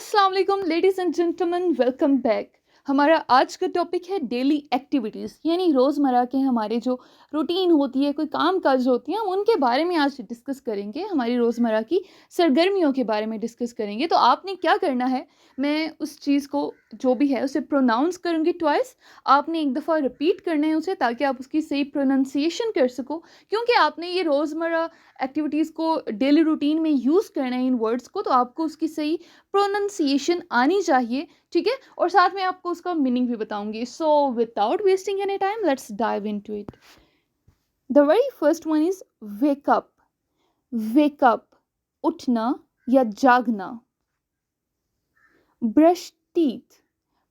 अस्सलाम वालेकुम ladies and gentleman, welcome back. हमारा आज का टॉपिक है डेली एक्टिविटीज़, यानी रोज़मर्रा के हमारे जो रूटीन होती है, कोई काम काज होती है, हम उनके बारे में आज डिस्कस करेंगे। हमारी रोज़मर्रा की सरगर्मियों के बारे में डिस्कस करेंगे। तो आपने क्या करना है, मैं उस चीज़ को जो भी है उसे प्रोनाउंस करूँगी ट्वाइस। आपने एक दफ़ा रिपीट करना है उसे, ताकि आप उसकी सही प्रोनाउंसिएशन कर सको, क्योंकि आपने ये रोज़मर्रा एक्टिविटीज़ को डेली रूटीन में यूज़ करना है इन वर्ड्स को, तो आपको उसकी सही प्रोनाउंसिएशन आनी चाहिए, ठीक है। और साथ में आपको उसका मीनिंग भी बताऊंगी। So without wasting any time, let's dive into it. The very first one is wake up. Wake up, उठना या जागना। Brush teeth.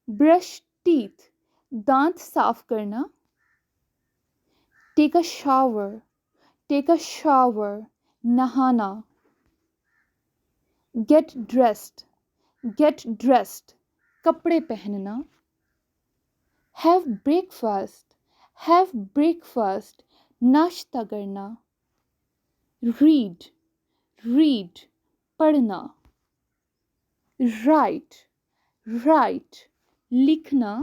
ब्रश टीथ, दांत साफ करना। Take a shower. Take a shower, नहाना। Get dressed. गेट ड्रेस्ड, कपड़े पहनना। Have breakfast. Have breakfast, नाश्ता करना। रीड। रीड, पढ़ना। राइट। राइट, लिखना।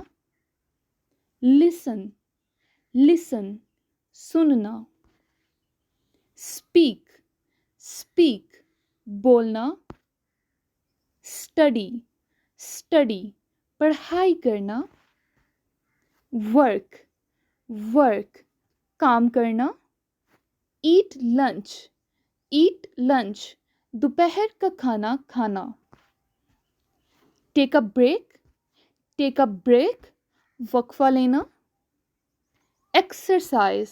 लिसन। लिसन, सुनना। स्पीक। स्पीक, बोलना। स्टडी। स्टडी, पढ़ाई करना। वर्क। वर्क, काम करना। Eat lunch. ईट लंच, दोपहर का खाना खाना। Take a break. Take a break, वक्फा लेना। एक्सरसाइज।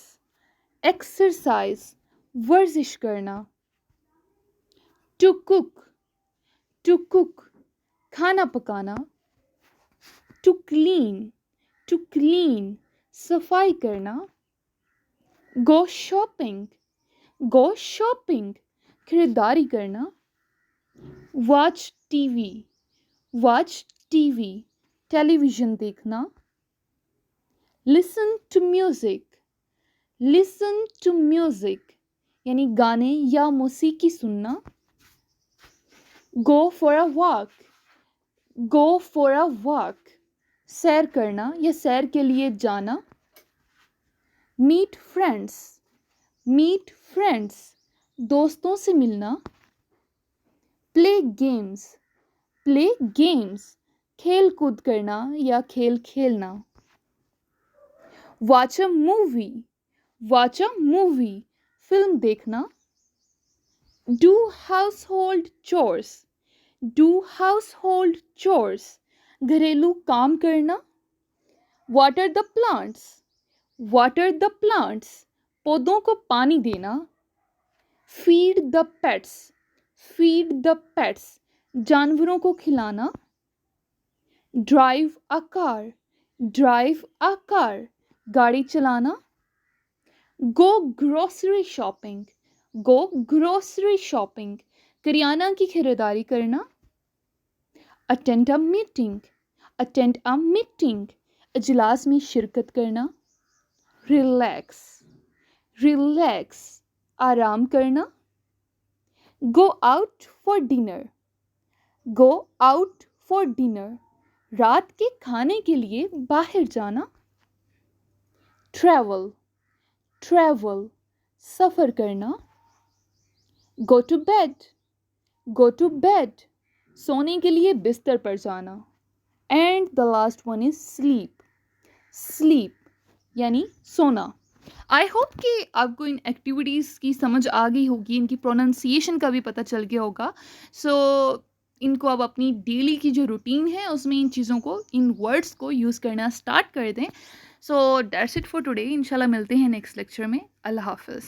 एक्सरसाइज, वर्जिश करना। To cook. टू कुक, खाना पकाना। To clean. टू क्लीन, सफाई करना। Go shopping. गो शॉपिंग, खरीदारी करना। Watch TV. Watch TV, television देखना। Listen to music. Listen to music, यानी गाने या मौसीकी सुनना। Go for a walk. Go for a walk, सैर करना या सैर के लिए जाना। Meet friends. मीट फ्रेंड्स, दोस्तों से मिलना। Play games. प्ले गेम्स, खेल कूद करना या खेल खेलना। Watch a movie. Watch a movie, film देखना। Do household chores. Do household chores, घरेलू काम करना। Water the plants. Water the plants, पौधों को पानी देना। Feed the pets. Feed the pets, जानवरों को खिलाना। Drive a car. Drive a car, गाड़ी चलाना। Go grocery shopping. Go grocery shopping, करियाना की खरीदारी करना। Attend a meeting. Attend a meeting, इजलास में शिरकत करना। रिलैक्स। रिलैक्स, आराम करना। Go out for dinner. Go out for dinner, रात के खाने के लिए बाहर जाना। ट्रैवल। ट्रैवल, सफ़र करना। Go to bed. Go to bed, सोने के लिए बिस्तर पर जाना। And the last one is sleep. Sleep, यानी सोना। आई होप कि आपको इन एक्टिविटीज़ की समझ आ गई होगी, इनकी प्रोनाउंसिएशन का भी पता चल गया होगा। सो इनको अब अपनी डेली की जो रूटीन है उसमें इन चीज़ों को, इन वर्ड्स को यूज़ करना स्टार्ट कर दें। So that's it for today. इंशाल्लाह मिलते हैं नेक्स्ट लेक्चर में। अल्लाह हाफ़िज़।